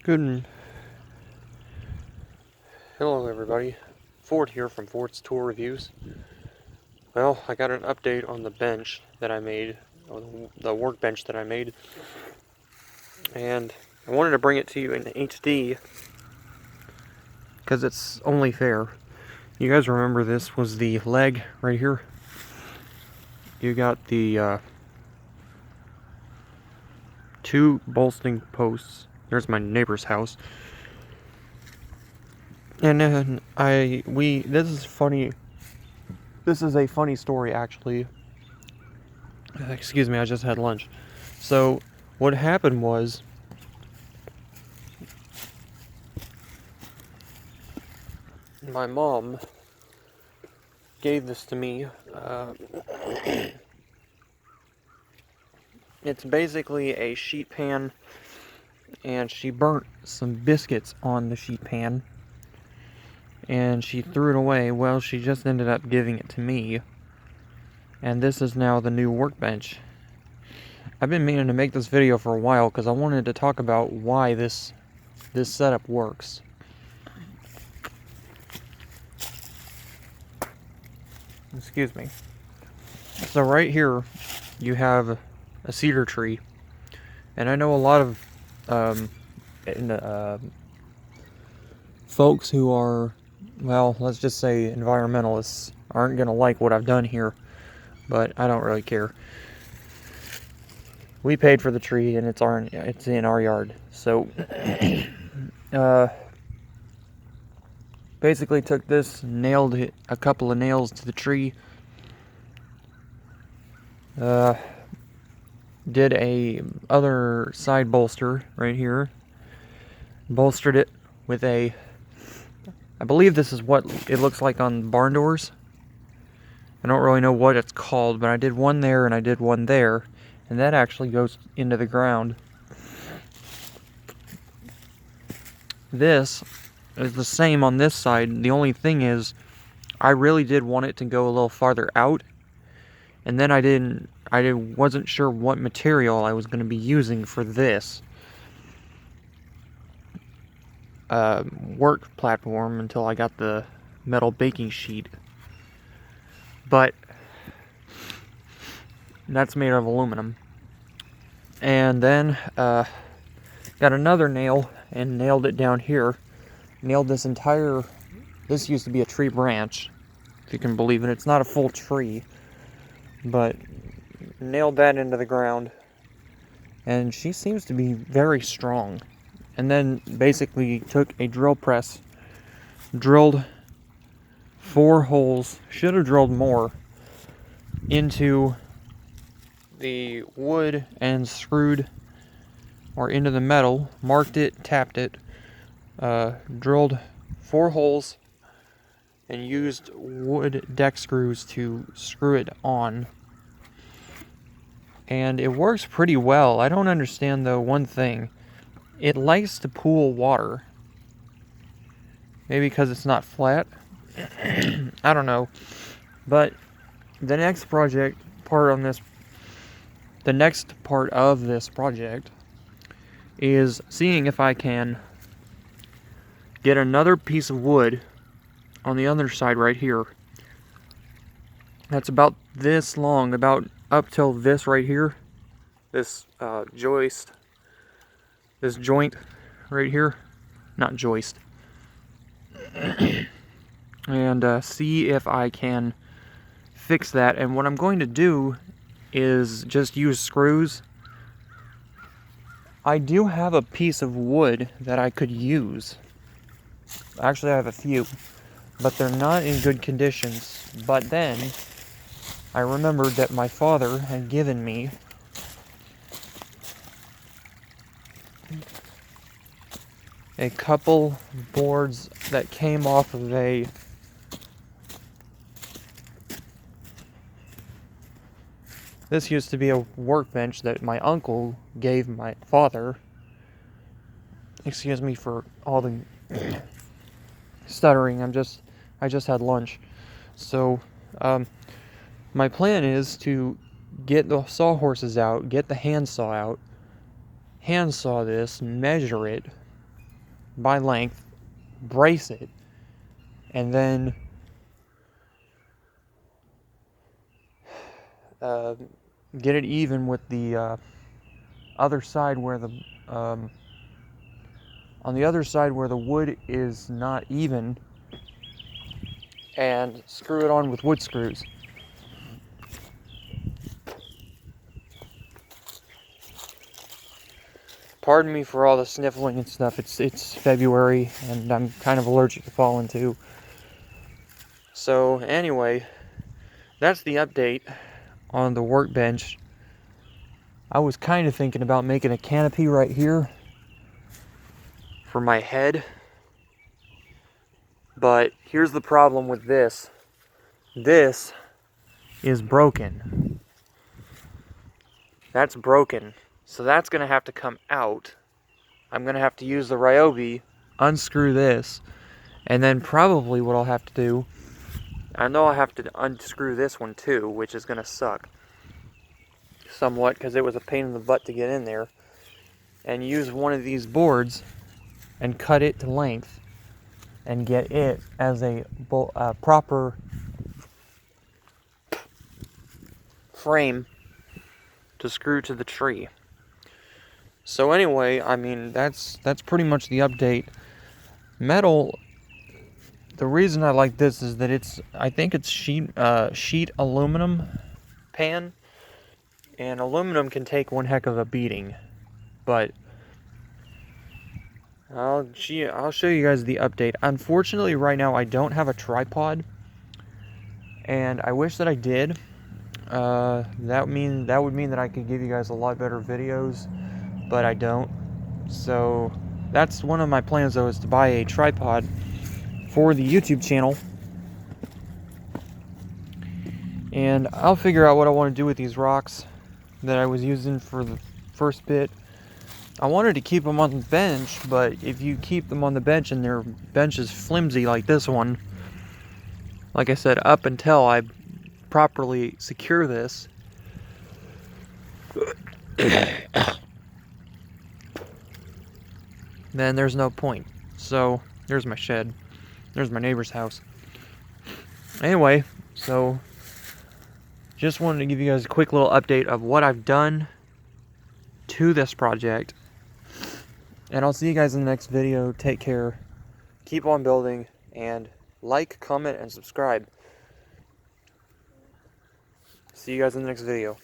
Good. Hello everybody, Ford here from Ford's Tour Reviews. Well, I got an update on the bench that I made, the workbench that I made, and I wanted to bring it to you in HD because it's only fair. You guys remember this was the leg right here? You got the two bolstering posts. There's my neighbor's house. And then this is funny. This is a funny story, actually. Excuse me, I just had lunch. So, what happened was, my mom gave this to me. It's basically a sheet pan, and she burnt some biscuits on the sheet pan, and she threw it away. Well, she just ended up giving it to me, and this is now the new workbench. I've been meaning to make this video for a while because I wanted to talk about why this setup works. Excuse me. So right here you have a cedar tree, and I know a lot of folks who are, well, let's just say environmentalists, aren't gonna like what I've done here, but I don't really care. We paid for the tree, and it's in our yard. So basically took this, nailed a couple of nails to the tree, did a other side bolster right here, bolstered it with I believe this is what it looks like on barn doors. I don't really know what it's called, but I did one there and I did one there, and that actually goes into the ground. This is the same on this side. The only thing is, I really did want it to go a little farther out, and then I wasn't sure what material I was going to be using for this work platform until I got the metal baking sheet. But that's made of aluminum. And then got another nail and nailed it down here. Nailed this used to be a tree branch, if you can believe it. It's not a full tree, but nailed that into the ground, and she seems to be very strong. And then basically took a drill press, drilled 4 holes, should have drilled more, into the wood and screwed, or into the metal, marked it, tapped it, drilled 4 holes, and used wood deck screws to screw it on. And it works pretty well. I don't understand, though, one thing. It likes to pool water. Maybe because it's not flat. I don't know. But the next part of this project is seeing if I can get another piece of wood on the other side right here. That's about this long, about up till this right here. This this joint right here. Not joist. And see if I can fix that. And what I'm going to do is just use screws. I do have a piece of wood that I could use. Actually, I have a few, but they're not in good conditions. But then I remembered that my father had given me a couple boards that came off of this used to be a workbench that my uncle gave my father. Excuse me for all the stuttering. I just had lunch. So my plan is to get the sawhorses out, get the handsaw out, handsaw this, measure it, by length, brace it, and then get it even with the other side where the on the other side where the wood is not even, and screw it on with wood screws. Pardon me for all the sniffling and stuff. It's February and I'm kind of allergic to pollen too. So anyway, that's the update on the workbench. I was kind of thinking about making a canopy right here for my head. But here's the problem with this. This is broken. That's broken. So that's going to have to come out. I'm going to have to use the Ryobi, unscrew this, and then probably what I'll have to do, I know I'll have to unscrew this one too, which is going to suck somewhat because it was a pain in the butt to get in there, and use one of these boards and cut it to length and get it as a proper frame to screw to the tree. So anyway, I mean, that's pretty much the update. Metal, the reason I like this is that I think it's sheet aluminum pan, and aluminum can take one heck of a beating. But I'll show you guys the update. Unfortunately, right now I don't have a tripod, and I wish that I did. That would mean that I could give you guys a lot better videos, but I don't. So that's one of my plans, though, is to buy a tripod for the YouTube channel, and I'll figure out what I want to do with these rocks that I was using for the first bit. I wanted to keep them on the bench, but if you keep them on the bench and their bench is flimsy like this one, like I said, up until I properly secure this, then there's no point. So there's my shed, there's my neighbor's house. Anyway, so just wanted to give you guys a quick little update of what I've done to this project, and I'll see you guys in the next video. Take care, keep on building, and like, comment, and subscribe. See you guys in the next video.